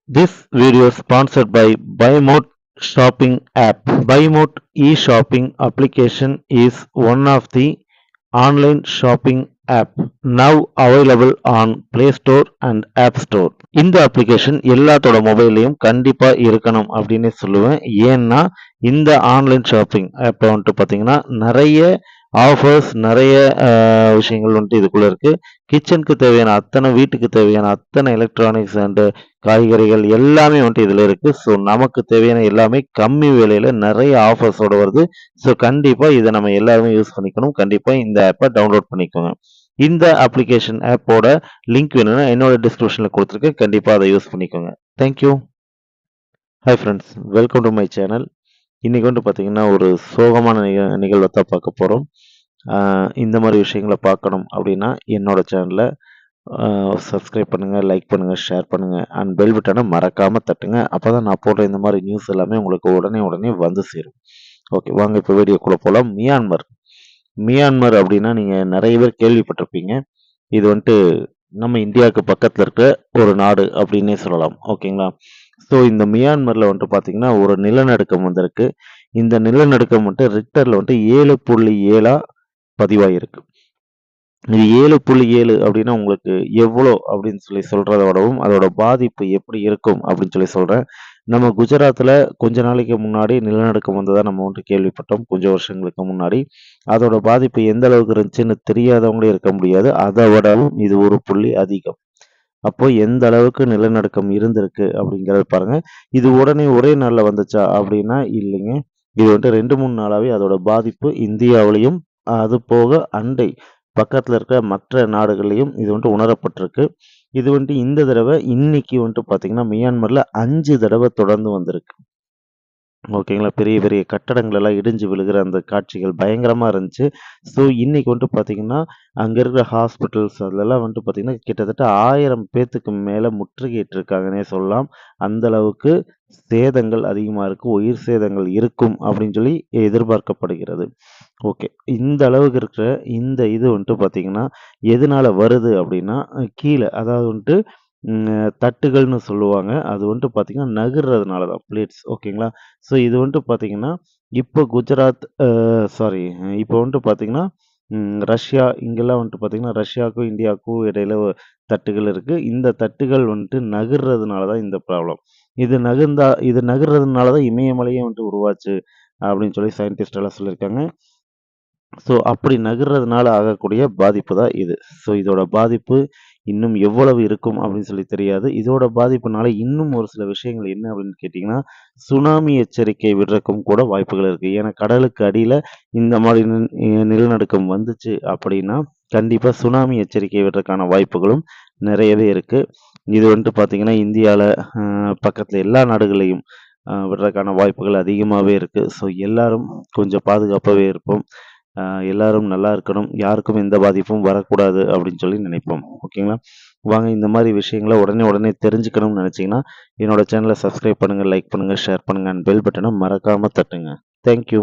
This video is sponsored by BuyMote shopping app. BuyMote e-shopping application is one of the online shopping app now available on Play Store and App Store. இந்த application எல்லாத்தோட மொபைல்லையும் கண்டிப்பா இருக்கணும் அப்படின்னு சொல்லுவேன். ஏன்னா இந்த online shopping ஆப்ல வந்துட்டு பார்த்தீங்கன்னா நிறைய ஆஃபர்ஸ் நிறைய விஷயங்கள் வந்துட்டு இதுக்குள்ள இருக்கு. கிச்சனுக்கு தேவையான அத்தனை வீட்டுக்கு தேவையான அத்தனை எலக்ட்ரானிக்ஸ் அண்ட் காய்கறிகள் எல்லாமே வந்துட்டு இதுல இருக்கு. ஸோ நமக்கு தேவையான எல்லாமே கம்மி விலையில நிறைய ஆஃபர்ஸோட வருது. ஸோ கண்டிப்பா இதை நம்ம எல்லாருமே யூஸ் பண்ணிக்கணும். கண்டிப்பா இந்த ஆப்பை டவுன்லோட் பண்ணிக்கோங்க. இந்த அப்ளிகேஷன் ஆப்போட லிங்க் வேணும்னா என்னோட டிஸ்கிரிப்ஷன்ல கொடுத்துருக்கேன். கண்டிப்பா அதை யூஸ் பண்ணிக்கோங்க. Thank you. Hi friends, welcome to my channel. இன்னைக்கு வந்து பார்த்தீங்கன்னா ஒரு சோகமான நிகழ்வை தான் பார்க்க போகிறோம். இந்த மாதிரி விஷயங்களை பார்க்கணும் அப்படின்னா என்னோட சேனலை சப்ஸ்கிரைப் பண்ணுங்கள், லைக் பண்ணுங்கள், ஷேர் பண்ணுங்கள் அண்ட் பெல் பட்டனை மறக்காமல் தட்டுங்க. அப்போ தான் நான் போடுற இந்த மாதிரி நியூஸ் எல்லாமே உங்களுக்கு உடனே வந்து சேரும். ஓகே, வாங்க இப்போ வீடியோக்குள்ளே போகலாம். மியான்மர் அப்படின்னா நீங்கள் நிறைய பேர் கேள்விப்பட்டிருப்பீங்க. இது வந்துட்டு நம்ம இந்தியாவுக்கு பக்கத்தில் இருக்க ஒரு நாடு அப்படின்னே சொல்லலாம். ஓகேங்களா? ஸோ இந்த மியான்மரில் வந்துட்டு பார்த்தீங்கன்னா ஒரு நிலநடுக்கம் வந்திருக்கு. இந்த நிலநடுக்கம் வந்துட்டு ரிக்டரில் வந்துட்டு 7.7 பதிவாயிருக்கு. இது 7.7 அப்படின்னா உங்களுக்கு எவ்வளோ அப்படின்னு சொல்றத விடவும் அதோட பாதிப்பு எப்படி இருக்கும் அப்படின்னு சொல்றேன். நம்ம குஜராத்தில் கொஞ்ச நாளைக்கு முன்னாடி நிலநடுக்கம் வந்ததா நம்ம வந்துட்டு கேள்விப்பட்டோம். கொஞ்சம் வருஷங்களுக்கு முன்னாடி. அதோட பாதிப்பு எந்த அளவுக்கு இருந்துச்சுன்னு தெரியாதவங்களே இருக்க முடியாது. அதை விடவும் இது ஒரு புள்ளி அதிகம். அப்போ எந்த அளவுக்கு நிலநடுக்கம் இருந்திருக்கு அப்படிங்கிறத பாருங்க. இது உடனே ஒரே நாள்ல வந்துச்சா அப்படின்னா இல்லைங்க. இது வந்துட்டு 2-3 நாளாவே அதோட பாதிப்பு இந்தியாவிலையும் அது போக அண்டை பக்கத்துல இருக்க மற்ற நாடுகள்லையும் இது வந்துட்டு உணரப்பட்டிருக்கு. இது வந்துட்டு இந்த தடவை இன்னைக்கு வந்துட்டு பார்த்தீங்கன்னா மியான்மர்ல 5 தடவை தொடர்ந்து வந்திருக்கு. ஓகேங்களா? பெரிய பெரிய கட்டடங்கள் எல்லாம் இடிஞ்சு விழுகிற அந்த காட்சிகள் பயங்கரமா இருந்துச்சு. ஸோ இன்னைக்கு வந்துட்டு பார்த்தீங்கன்னா, அங்க இருக்கிற ஹாஸ்பிட்டல்ஸ் அதுலலாம் வந்துட்டு பார்த்தீங்கன்னா, கிட்டத்தட்ட 1000 பேத்துக்கு மேல முற்றுகையிட்டிருக்காங்கன்னே சொல்லலாம். அந்த அளவுக்கு சேதங்கள் அதிகமா இருக்கு. உயிர் சேதங்கள் இருக்கும் அப்படின்னு சொல்லி எதிர்பார்க்கப்படுகிறது. ஓகே. இந்த அளவுக்கு இருக்கிற இந்த இது வந்துட்டு பார்த்தீங்கன்னா, எதனால வருது அப்படின்னா, கீழ அதாவது வந்துட்டு தட்டுகள்னு சொல்லுவாங்க. அது வந்துட்டு பார்த்தீங்கன்னா, நகர்றதுனால தான் பிளேட்ஸ் ஓகேங்களா? ஸோ இது வந்துட்டு பார்த்தீங்கன்னா, இப்போ குஜராத் சாரி இப்போ வந்துட்டு பார்த்தீங்கன்னா, ரஷ்யா இங்கெல்லாம் வந்துட்டு பார்த்தீங்கன்னா, ரஷ்யாவுக்கும் இந்தியாவுக்கும் இடையில தட்டுகள் இருக்கு. இந்த தட்டுகள் வந்துட்டு நகர்றதுனால தான் இந்த ப்ராப்ளம். இது நகர்றதுனால தான் இமயமலையே வந்துட்டு உருவாச்சு அப்படின்னு சொல்லி சயின்டிஸ்ட் எல்லாம் சொல்லியிருக்காங்க. ஸோ அப்படி நகர்றதுனால ஆகக்கூடிய பாதிப்பு தான் இது. ஸோ இதோட பாதிப்பு இன்னும் எவ்வளவு இருக்கும் அப்படின்னு சொல்லி தெரியாது. இதோட பாதிப்புனால இன்னும் ஒரு சில விஷயங்கள் என்ன அப்படின்னு கேட்டிங்கன்னா, சுனாமி எச்சரிக்கை விடுறதுக்கும் கூட வாய்ப்புகள் இருக்கு. ஏன்னா கடலுக்கு அடியில இந்த மாதிரி நிலநடுக்கம் வந்துச்சு அப்படின்னா, கண்டிப்பா சுனாமி எச்சரிக்கை விடுறதுக்கான வாய்ப்புகளும் நிறையவே இருக்கு. இது வந்துட்டு பார்த்தீங்கன்னா, இந்தியால பக்கத்துல எல்லா நாடுகள்லயும் விடுறதுக்கான வாய்ப்புகள் அதிகமாவே இருக்கு. ஸோ எல்லாரும் கொஞ்சம் பாதுகாப்பாவே இருப்போம். எல்லாரும் நல்லா இருக்கணும். யாருக்கும் எந்த பாதிப்பும் வரக்கூடாது அப்படின்னு சொல்லி நினைப்போம். ஓகேங்களா? வாங்க இந்த மாதிரி விஷயங்கள உடனே தெரிஞ்சுக்கணும்னு நினைச்சீங்கன்னா, என்னோட சேனலை சப்ஸ்கிரைப் பண்ணுங்க, லைக் பண்ணுங்க, ஷேர் பண்ணுங்க அண்ட் பெல் பட்டனை மறக்காம தட்டுங்க. Thank you.